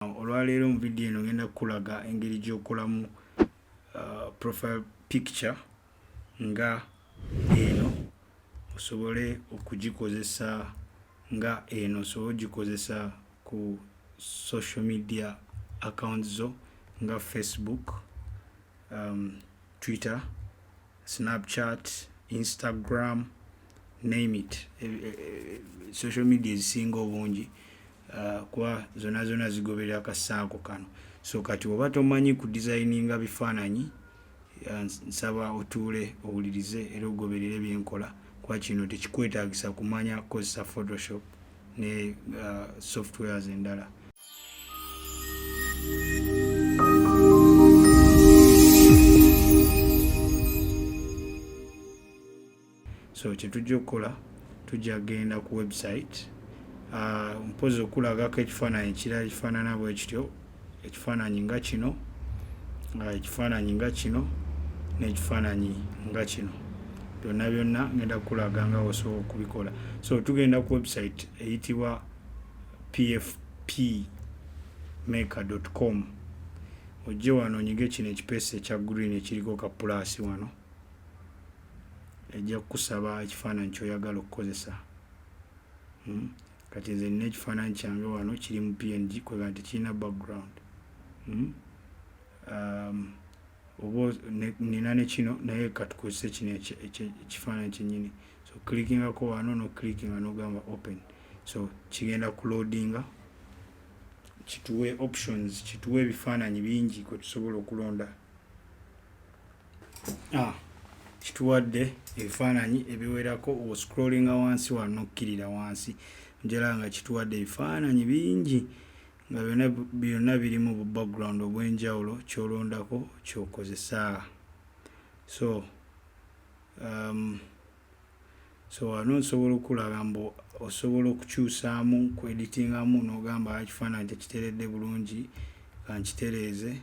Olwaleero mu video eno ngenda kukulaga engeri gy'okolamu profile picture nga eno osobole okugikozesa nga eno osobole ogikozesa ku social media accounts zo nga Facebook, Twitter, Snapchat, Instagram, name it. Social media ezisinga obungi kuba zonna zigoberera akasaako kano. So kati oba tomanyi ku designinga bifaananyi, nsaba otuule owulirize era ogoberere byenkola, kuba kino tekikwetaagisa kumanya kukozesa Photoshop ne softwares endala. So kyetujja okukola, tujja genda ku website. Mpozi okulagako ekifaananyi kirala kifaanana bwe kityo, ekifaananyi nga kino, ekifaananyi nga kino n'ekifaananyi nga kino. Byonna ngenda kukulaga nga osobola okubikola. So tugenda ku website eyitibwa pfpmaker.com. Ojje wano onyige kino ekipeesi ekya green ekiriko ka plus wano. Ejja kukusaba ekifaananyi ky'oyagala okukozesa. Kati nze nina ekifaananyi kyange wano kiri mu PNG kwega nti kirina background. Oba nina ne kino naye katukozese kino ekifaananyi kyennyini. So clickingako wano n'oclickinga n'ogamba open. So kigenda kuloadinga, kituwe options, kituwe ebifaananyi bingi kwe tusobola okulonda. Kituwadde ebifaananyi ebiwerako. Oscrollinga wansi wano n'okkirira wansi njala nga kituwadde ebifaananyi bingi nga byonna birimu bu background obw'enjawulo ky'olondako ky'okozesa. So wano nsobola okulaga mbu osobola okukyusaamu, ku editingamu n'ogamba ekifaananyi tekiteredde bulungi, kankitereeze.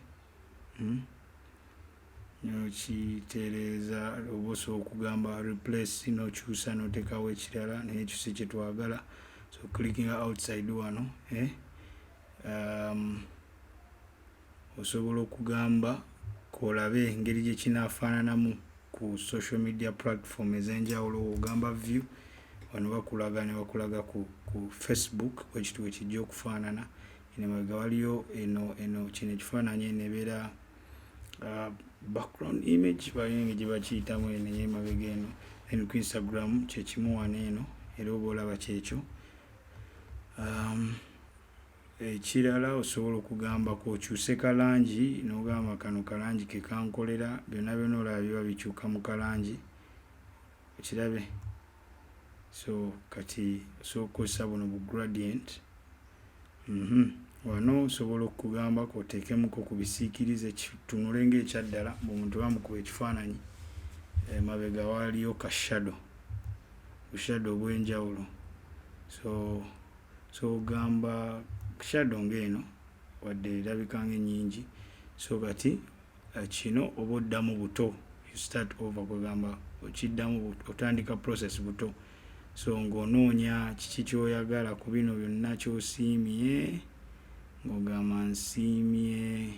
N'okitereeza oba osobola okugamba replace n'okyusa n'oteekawo ekirala naye ekyo si kye twagala. So clickinga outside wano, osobola okugamba kolabe engeri gye kinaafaananamu ku social media platform ez'enjawulo. Ogamba view, wano bakulaga ne bakulaga ku Facebook bwe kityo bwe kijja okufaanana. Emabega waliyo eno kino ekifaananyi eno ebeera background image bayingi gye bakiyitamu eno ey'emabega eno. Then ku Instagram kye kimu wano eno era oba olaba kyekyo. Ekirala osobola okugamba k'okyuse kalangi n'ogamba kano kalangi ke kankolera. Byonna olaba biba bikyuka mu kalangi, okirabe. So kati osobola okukozesa buno bu gradient. Wano osobola okugamba k'oteekemuko ku bisiikirize kitunule ng'ekyaddala bw'omuntu bamukuba ekifaananyi. Emabega waliyo ka shadow, bushadow obw'enjawulo. So ogamba shadow ng'eno wadde erabika ng'ennyingi. So kati kino oba oddamu buto, you start over, kwegamba okiddamu otandika process buto. So ng'onoonya kiki ky'oyagala ku bino byonna ky'osiimye, ng'ogamba nsiimye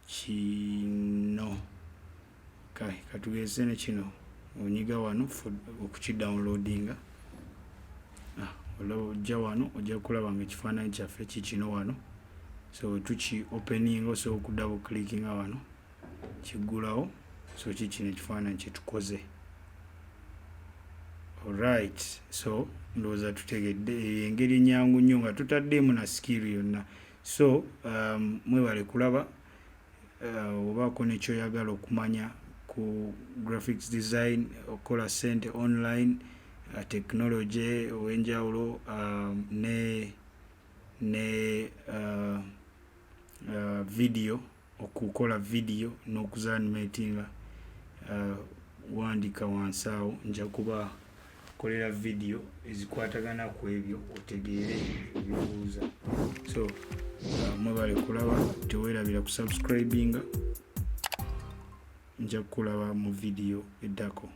kino. Katugeze ne kino, onyiga wano okukidownloadinga. Ojja wano ojja kulaba ng'ekifaananyi kyaffe kikino wano. So tuki openinga osobola okuddabu clickinga wano kiggulawo. So kikino ekifaananyi kye tukoze. Alright, so ndowooza tutegedde engeri ennyangu nnyo nga tutaddeemu na skill yonna. So mwebale kulaba. Obaako nekyoyagala okumanya ku graphics design, okola ssente online, technology ow'enjawulo, ne video, okukola video n'okuzanimatinga, wandika wansi awo nja kuba kolera video ezikwatagana ku ebyo otegeere ebibuuza. So mwebale kulaba, teweerabira ku subscribinga. Nja kulaba mu video eddako.